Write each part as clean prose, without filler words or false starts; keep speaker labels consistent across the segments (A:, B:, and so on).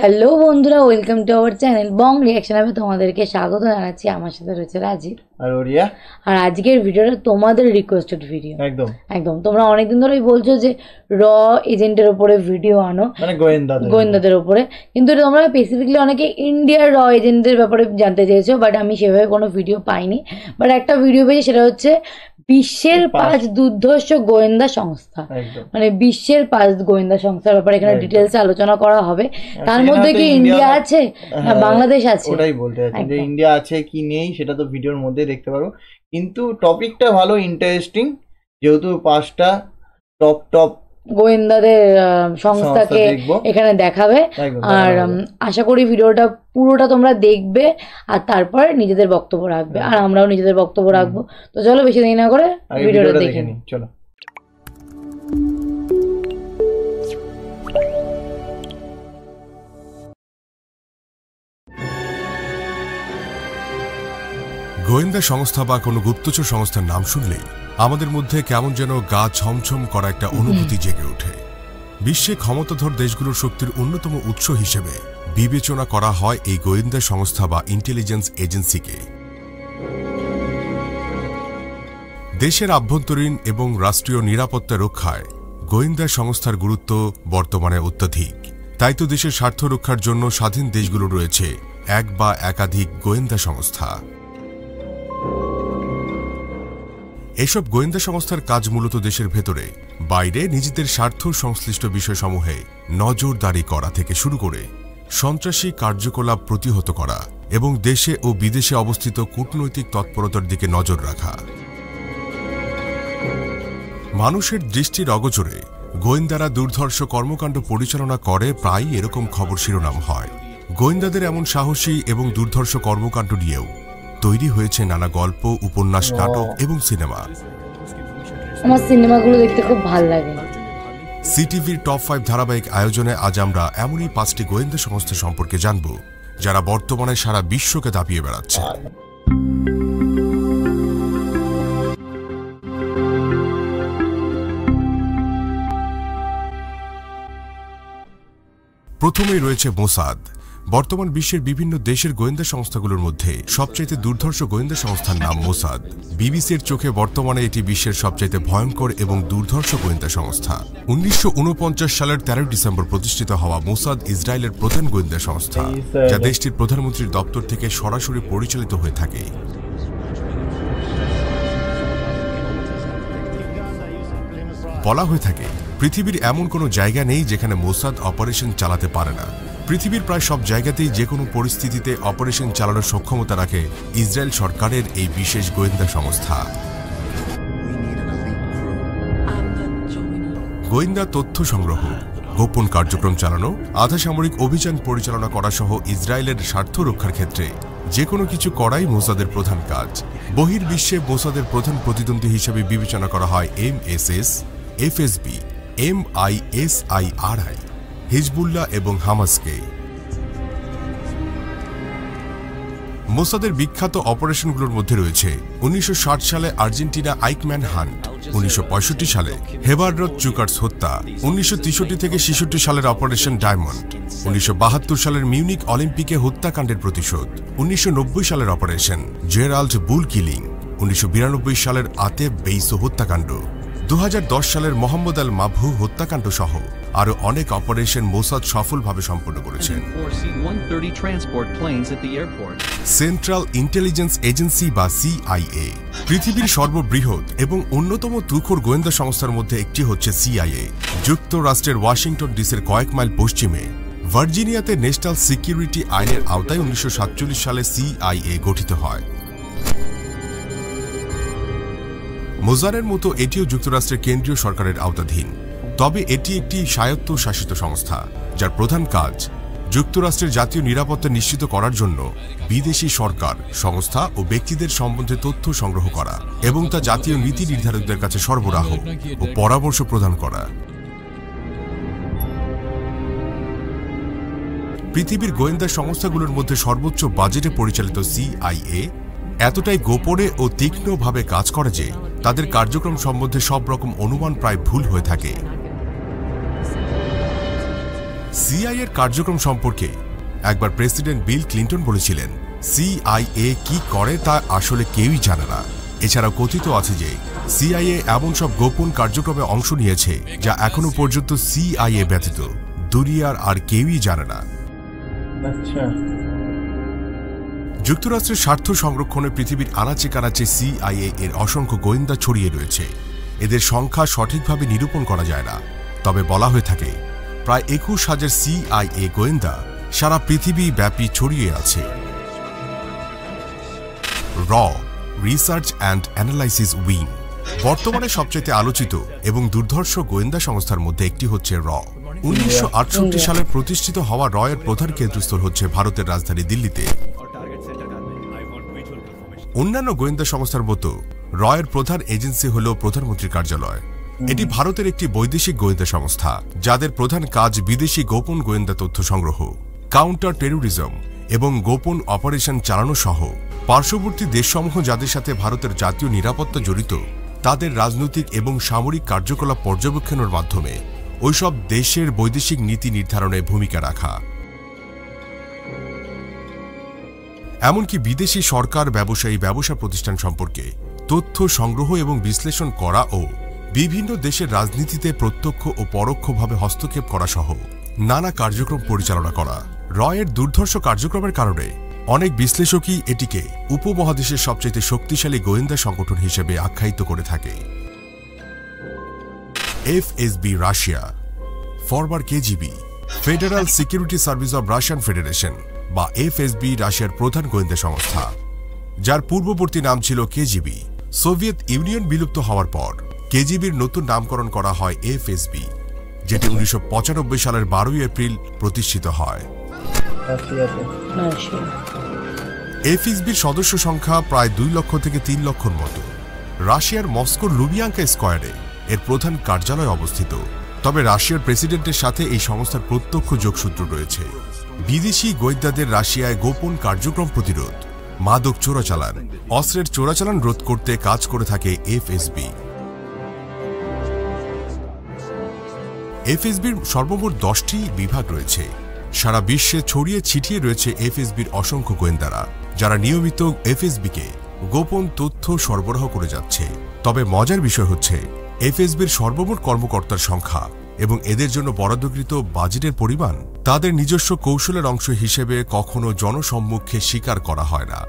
A: Hello বন্ধুরা, welcome to our channel Bong reaction. আমি তোমাদেরকে স্বাগত জানাচ্ছি। আমার সাথে রয়েছে রাজীব
B: আর ওরিয়া।
A: আর আজকের ভিডিওটা তোমাদের রিকোয়েস্টেড ভিডিও।
B: একদম
A: একদম তোমরা অনেকদিন ধরেই বলছো যে র এজেন্টের উপরে ভিডিও আনো,
B: মানে
A: গোয়েন্দাদের উপরে, কিন্তু তোমরা স্পেসিফিকলি অনেকে ইন্ডিয়ার র এজেন্টের ব্যাপারে জানতে চেয়েছো, বাট আমি সেভাবে কোনো ভিডিও পাইনি। বাট একটা ভিডিও পেয়েছি, সেটা হচ্ছে বিশ্বের 5 দুর্ধর্ষ গোয়েন্দা সংস্থা, মানে বিশ্বের 5 গোয়েন্দা সংস্থার ব্যাপারে এখানে ডিটেলস আলোচনা করা হবে। তার মধ্যে কি ইন্ডিয়া আছে না বাংলাদেশ আছে,
B: ওটাই বলতে চাচ্ছি যে ইন্ডিয়া আছে কি নেই সেটা তো ভিডিওর মধ্যে দেখতে পারো, কিন্তু টপিকটা ভালো ইন্টারেস্টিং, যেহেতু 5টা টপ
A: গোয়েন্দাদের সংস্থাকে এখানে দেখাবে। আর আশা করি ভিডিওটা পুরোটা তোমরা দেখবে আর তারপর নিজেদের বক্তব্য রাখবে, আর আমরাও নিজেদের বক্তব্য রাখবো। তো চলো বেশি দেরি না করে ভিডিওটা দেখে নিই।
B: চলো।
C: গোয়েন্দা সংস্থা বা কোনো গুপ্তচর সংস্থার নাম শুনলেই আমাদের মধ্যে কেমন যেন গা ছমছম করা একটা অনুভূতি জেগে ওঠে। বিশ্বে ক্ষমতাধর দেশগুলোর শক্তির অন্যতম উৎস হিসেবে বিবেচনা করা হয় এই গোয়েন্দা সংস্থা বা ইন্টেলিজেন্স এজেন্সিকে। দেশের আভ্যন্তরীণ এবং রাষ্ট্রীয় নিরাপত্তা রক্ষায় গোয়েন্দা সংস্থার গুরুত্ব বর্তমানে অত্যধিক। তাই তো দেশের স্বার্থ রক্ষার জন্য স্বাধীন দেশগুলো রয়েছে এক বা একাধিক গোয়েন্দা সংস্থা। এসব গোয়েন্দা সংস্থার কাজ মূলত দেশের ভেতরে বাইরে নিজেদের স্বার্থ সংশ্লিষ্ট বিষয়সমূহে নজরদারি করা থেকে শুরু করে সন্ত্রাসী কার্যকলাপ প্রতিহত করা এবং দেশে ও বিদেশে অবস্থিত কূটনৈতিক তৎপরতার দিকে নজর রাখা। মানুষের দৃষ্টির অগোচরে গোয়েন্দারা দুর্ধর্ষ কর্মকাণ্ড পরিচালনা করে, প্রায় এরকম খবর শিরোনাম হয়। গোয়েন্দাদের এমন সাহসী এবং দুর্ধর্ষ কর্মকাণ্ড নিয়েও তৈরি হয়েছে নানা গল্প, উপন্যাস, নাটক এবং সিনেমা।
A: আমার সিনেমাগুলো দেখতে খুব ভালো লাগে।
C: সিটিভির টপ 5 ধারাবাহিক আয়োজনে আজ আমরা এমনই 5টি গোয়েন্দা সংস্থা সম্পর্কে জানব যারা বর্তমানে সারা বিশ্বকে দাপিয়ে বেড়াচ্ছে। প্রথমেই রয়েছে মোসাদ। বর্তমান বিশ্বের বিভিন্ন দেশের গোয়েন্দা সংস্থাগুলোর মধ্যে সবচাইতে দুর্ধর্ষ গোয়েন্দা সংস্থার নাম মোসাদ। বিবিসির চোখে বর্তমানে এটি বিশ্বের সবচাইতে ভয়ঙ্কর এবং দুর্ধর্ষ গোয়েন্দা সংস্থা। 1949 সালের 13 ডিসেম্বর প্রতিষ্ঠিত হওয়া মোসাদ ইসরায়েলের প্রধান গোয়েন্দা সংস্থা, যা দেশটির প্রধানমন্ত্রীর দপ্তর থেকে সরাসরি পরিচালিত হয়ে থাকে। বলা হয়ে থাকে পৃথিবীর এমন কোনো জায়গা নেই যেখানে মোসাদ অপারেশন চালাতে পারে না। পৃথিবীর প্রায় সব জায়গাতেই যে কোনো পরিস্থিতিতে অপারেশন চালানোর সক্ষমতা রাখে ইসরায়েল সরকারের এই বিশেষ গোয়েন্দা সংস্থা। গোয়েন্দা তথ্য সংগ্রহ, গোপন কার্যক্রম চালানো, আধা সামরিক অভিযান পরিচালনা করা সহ ইসরায়েলের স্বার্থ রক্ষার ক্ষেত্রে যে কোনো কিছু করাই মোসাদের প্রধান কাজ। বহির্বিশ্বে মোসাদের প্রধান প্রতিদ্বন্দ্বী হিসেবে বিবেচনা করা হয় MSS, FSB, MISIRI, হিজবুল্লাহ এবং হামাসকে। মোসাদের বিখ্যাত অপারেশনগুলোর মধ্যে রয়েছে 1960 সালে আর্জেন্টিনা আইকম্যান হান্ট, 1965 সালে হেবাররথ চুকার্স হত্যা, 1963 থেকে 66 সালের অপারেশন ডায়মন্ড, 1972 সালের মিউনিক অলিম্পিকে হত্যাকাণ্ডের প্রতিশোধ, 1990 সালের অপারেশন জেরাল্ড বুল কিলিং, 1992 সালের আতেব বেইসো হত্যাকাণ্ড, 2010 সালের মোহাম্মদ আল মাবহু হত্যাকাণ্ড সহ আরো অনেক অপারেশন মোসাদ সফলভাবে সম্পন্ন করেছে। সেন্ট্রাল ইন্টেলিজেন্স এজেন্সি বা CIA পৃথিবীর সর্ববৃহৎ এবং অন্যতম তুখোর গোয়েন্দা সংস্থার মধ্যে একটি হচ্ছে CIA। যুক্তরাষ্ট্রের ওয়াশিংটন ডিসির কয়েক মাইল পশ্চিমে ভার্জিনিয়াতে ন্যাশনাল সিকিউরিটি আইনের আওতায় 1947 সালে CIA গঠিত হয়। মোসাদের মতো এটিও যুক্তরাষ্ট্রের কেন্দ্রীয় সরকারের আওতাধীন, তবে এটি একটি স্বায়ত্ত শাসিত সংস্থা যার প্রধান কাজ যুক্তরাষ্ট্রের জাতীয় নিরাপত্তা নিশ্চিত করার জন্য বিদেশি সরকার, সংস্থা ও ব্যক্তিদের সম্বন্ধে তথ্য সংগ্রহ করা এবং তা জাতীয় নীতি নির্ধারকদের কাছে সরবরাহ ও পরামর্শ প্রদান করা। পৃথিবীর গোয়েন্দা সংস্থাগুলোর মধ্যে সর্বোচ্চ বাজেটে পরিচালিত CIA এতটাই গোপনে ও তীক্ষ্ণভাবে কাজ করে যে তাদের কার্যক্রম সম্বন্ধে সব রকম অনুমান প্রায় ভুল হয়ে থাকে। সিআইএ এর কার্যক্রম সম্পর্কে একবার প্রেসিডেন্ট বিল ক্লিন্টন বলেছিলেন, সিআইএ কি করে তা আসলে কেউই জানে না। এছাড়াও কথিত আছে যে সিআইএ এমন সব গোপন কার্যক্রমে অংশ নিয়েছে যা এখনো পর্যন্ত সিআইএ ব্যতীত দুনিয়ার আর কেউই জানে না।
B: আচ্ছা,
C: যুক্তরাষ্ট্রের স্বার্থ সংরক্ষণে পৃথিবীর আনাচে কানাচে সিআইএ এর অসংখ্য গোয়েন্দা ছড়িয়ে রয়েছে। এদের সংখ্যা সঠিকভাবে নিরূপণ করা যায় না, তবে বলা হয়ে থাকে প্রায় ২১,০০০ সিআইএ গোয়েন্দা সারা পৃথিবী ব্যাপী ছড়িয়ে আছে। র রিসার্চ অ্যান্ড অ্যানালাইসিস উইং বর্তমানে সবচেয়ে আলোচিত এবং দুর্ধর্ষ গোয়েন্দা সংস্থার মধ্যে একটি হচ্ছে র। ১৯৬৮ সালে প্রতিষ্ঠিত হওয়া র এর প্রধান কেন্দ্রস্থল হচ্ছে ভারতের রাজধানী দিল্লিতে। অন্যান্য গোয়েন্দা সংস্থার মতো র এর প্রধান এজেন্সি হল প্রধানমন্ত্রীর কার্যালয়। এটি ভারতের একটি বৈদেশিক গোয়েন্দা সংস্থা, যাদের প্রধান কাজ বিদেশি গোপন গোয়েন্দা তথ্য সংগ্রহ, কাউন্টার টেরোরিজম এবং গোপন অপারেশন চালানো সহ পার্শ্ববর্তী দেশসমূহ যাদের সাথে ভারতের জাতীয় নিরাপত্তা জড়িত তাদের রাজনৈতিক এবং সামরিক কার্যকলাপ পর্যবেক্ষণের মাধ্যমে ওইসব দেশের বৈদেশিক নীতি নির্ধারণে ভূমিকা রাখা। এমনকি বিদেশি সরকার, ব্যবসা প্রতিষ্ঠান সম্পর্কে তথ্য সংগ্রহ এবং বিশ্লেষণ করা ও বিভিন্ন দেশের রাজনীতিতে প্রত্যক্ষ ও পরোক্ষভাবে হস্তক্ষেপ করা সহ নানা কার্যক্রম পরিচালনা করা। র এর দুর্ধর্ষ কার্যক্রমের কারণে অনেক বিশ্লেষকই এটিকে উপমহাদেশের সবচেয়ে শক্তিশালী গোয়েন্দা সংগঠন হিসেবে আখ্যায়িত করে থাকে। FSB Russia, forward KGB, federal security service of Russian federation বা এফএসবি রাশিয়ার প্রধান গোয়েন্দা সংস্থা, যার পূর্ববর্তী নাম ছিল কেজিবি। সোভিয়েত ইউনিয়ন বিলুপ্ত হওয়ার পর কেজিবির নতুন নামকরণ করা হয় এফএসবি, যেটি ১৯৯৫ সালের ১২ এপ্রিল প্রতিষ্ঠিত হয়। এফএসবির সদস্য সংখ্যা প্রায় ২ লক্ষ থেকে ৩ লক্ষর মতো। রাশিয়ার মস্কোর লুবিয়াঙ্কা স্কয়ারে এর প্রধান কার্যালয় অবস্থিত। তবে রাশিয়ার প্রেসিডেন্টের সাথে এই সংস্থার প্রত্যক্ষ যোগসূত্র রয়েছে। বিদেশি গোয়েন্দাদের রাশিয়ায় গোপন কার্যক্রম প্রতিরোধ, মাদক চোরাচালান, অস্ত্রের চোরাচালান রোধ করতে কাজ করে থাকে এফএসবি। এফএসবির সর্বমোট ১০টি বিভাগ রয়েছে। সারা বিশ্বে ছড়িয়ে ছিটিয়ে রয়েছে এফএসবির অসংখ্য গোয়েন্দারা, যারা নিয়মিত এফএসবিকে গোপন তথ্য সরবরাহ করে যাচ্ছে। তবে মজার বিষয় হচ্ছে এফএসবির সর্বমোট কর্মকর্তার সংখ্যা এবং এদের জন্য বরাদ্দকৃত বাজেটের পরিমাণ তাদের নিজস্ব কৌশলের অংশ হিসেবে কখনো জনসম্মুখে স্বীকার করা হয় না।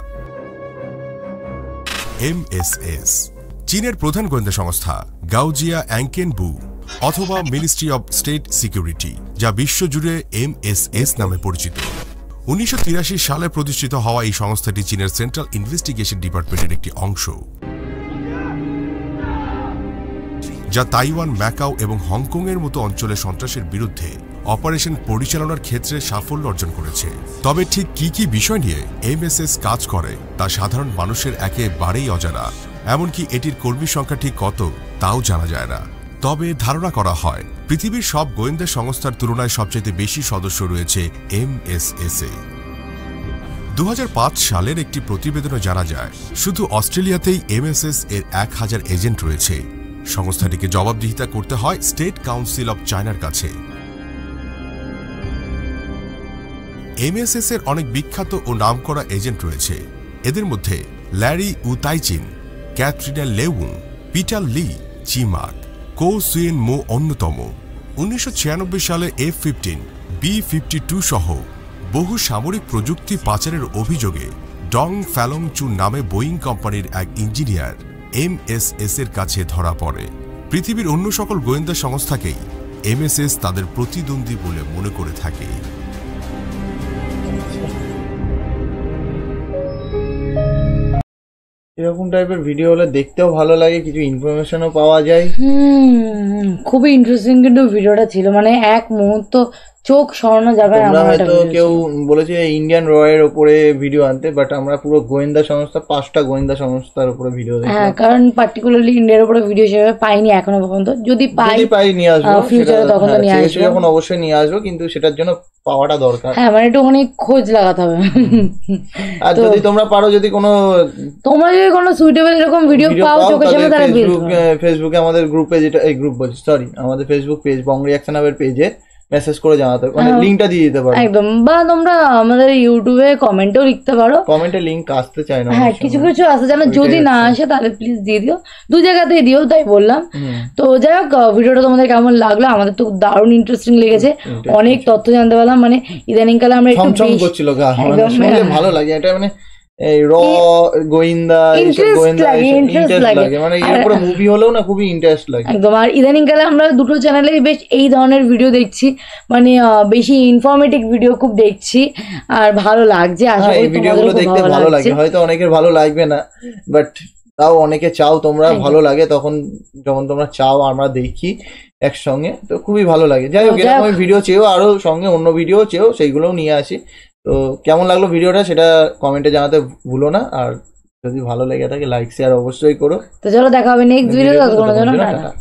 C: এমএসএস চীনের প্রধান গোয়েন্দা সংস্থা, গাওজিয়া অ্যাংকেন বু অথবা মিনিস্ট্রি অব স্টেট সিকিউরিটি, যা বিশ্বজুড়ে এমএসএস নামে পরিচিত। ১৯৮৩ সালে প্রতিষ্ঠিত হওয়া এই সংস্থাটি চীনের সেন্ট্রাল ইনভেস্টিগেশন ডিপার্টমেন্টের একটি অংশ, যা তাইওয়ান, ম্যাকাও এবং হংকংয়ের মতো অঞ্চলে সন্ত্রাসের বিরুদ্ধে অপারেশন পরিচালনার ক্ষেত্রে সাফল্য অর্জন করেছে। তবে ঠিক কি কি বিষয় নিয়ে এমএসএস কাজ করে তা সাধারণ মানুষের একেবারেই অজানা। এমনকি এটির কর্মী সংখ্যা ঠিক কত তাও জানা যায় না। তবে ধারণা করা হয় পৃথিবীর সব গোয়েন্দা সংস্থার তুলনায় সবচেয়ে বেশি সদস্য রয়েছে এমএসএস-এ। ২০০৫ সালের একটি প্রতিবেদনে জানা যায় শুধু অস্ট্রেলিয়াতেই এমএসএস এর ১,০০০ এজেন্ট রয়েছে। সংস্থাটিকে জবাবদিহিতা করতে হয় স্টেট কাউন্সিল অব চায়নার কাছে। এমএসএস এর অনেক বিখ্যাত ও নামকরা এজেন্ট রয়েছে। এদের মধ্যে ল্যারি উতাইচিন, ক্যাথরিনা লেউং, পিটার লি, চিমাক, কো সুয়েন মো অন্যতম। ১৯৯৬ সালে F-15, B-52 সহ বহু সামরিক প্রযুক্তি পাচারের অভিযোগে ডং ফ্যালং চু নামে বোয়িং কোম্পানির এক ইঞ্জিনিয়ার এমএসএস এর কাছে ধরা পড়ে। পৃথিবীর অন্য সকল গোয়েন্দা সংস্থাকেই এমএসএস তাদের প্রতিদ্বন্দ্বী বলে মনে করে থাকে।
B: এরকম টাইপের ভিডিও হলে দেখতেও ভালো লাগে, কিছু ইনফরমেশনও পাওয়া যায়।
A: খুবই ইন্টারেস্টিং কিন্তু ভিডিওটা ছিল, মানে এক মুহূর্ত চোখ সরানো যাবে না।
B: আমরা হয়তো কেউ বলেছে ইন্ডিয়ান র এর উপরে ভিডিও আনতে, বাট আমরা পুরো গোয়েন্দা সংস্থা, 5টা গোয়েন্দা সংস্থার উপরে ভিডিও দেখি।
A: হ্যাঁ, কারণ পার্টিকুলারলি ইন্ডিয়ার উপরে ভিডিও হিসেবে পাইনি এখনো পর্যন্ত। যদি পাই নিয়ে আসবো ফিউচারে, তখন তো নিয়ে আসবো,
B: যখন অবশ্যই নিয়ে আসবো, কিন্তু সেটার জন্য পাওয়াটা দরকার।
A: হ্যাঁ, মানে একটুখানি খোঁজ লাগাতে হবে।
B: আর যদি তোমরা পারো, যদি কোনো
A: সুইটেবল এরকম ভিডিও পাও চোখের সামনে, তাহলে
B: ফেসবুকে আমাদের গ্রুপে, যেটা এই গ্রুপ বলছি, সরি, আমাদের ফেসবুক পেজ বং রিঅ্যাকশন হাবের পেজে মেসেজ করে জানাতে মানে লিঙ্কটা দিয়ে দিতে পারো
A: একদম, বা তোমরা আমাদের ইউটিউবে কমেন্টেও লিখতে পারো,
B: কমেন্টে লিঙ্ক আসতে চায় না
A: হ্যাঁ কিছু কিছু আছে জানো, যদি না আসে তাহলে প্লিজ দিয়ে দিও, দু জায়গাতেই দিও, তাই বললাম। তো যাই হোক, ভিডিওটা তোমাদের কেমন লাগলো? আমাদের তো দারুণ ইন্টারেস্টিং লেগেছে, অনেক তথ্য জানতে পারলাম, মানে ইদানিংকালে আমরা একটু
B: ছমছম করছিল গা, মানে শুনলে ভালো লাগে, এটা মানে এই র গোয়েন্দা ইন্টারেস্ট লাগে, মানে এর উপরে মুভি হলেও না খুবই ইন্টারেস্ট লাগে
A: একদম। আর ইদানিংকালে আমরা দুটো চ্যানেলে বেশ এই ধরনের ভিডিও দেখছি, মানে বেশি ইনফরমেটিভ ভিডিও খুব দেখছি, আর ভালো লাগছে। আশা করি
B: এই ভিডিওগুলো দেখতে ভালো লাগে, হয়তো অনেকের ভালো লাগবে না, বাট তাও অনেকে চাও তোমরা ভালো লাগে, তখন যখন তোমরা চাও আমরা দেখি একসঙ্গে, তো খুবই ভালো লাগে। যাই হোক, এরকম ভিডিও চেয়েও, আরো সঙ্গে অন্য ভিডিও চেয়েও, সেইগুলোও নিয়ে আসি। তো কেমন লাগলো ভিডিওটা সেটা কমেন্টে জানাতে ভুলো না, আর যদি ভালো লেগে থাকে লাইক শেয়ার অবশ্যই করো।
A: তো চলো দেখা হবে নেক্সট ভিডিও, ততক্ষণের জন্য টাটা।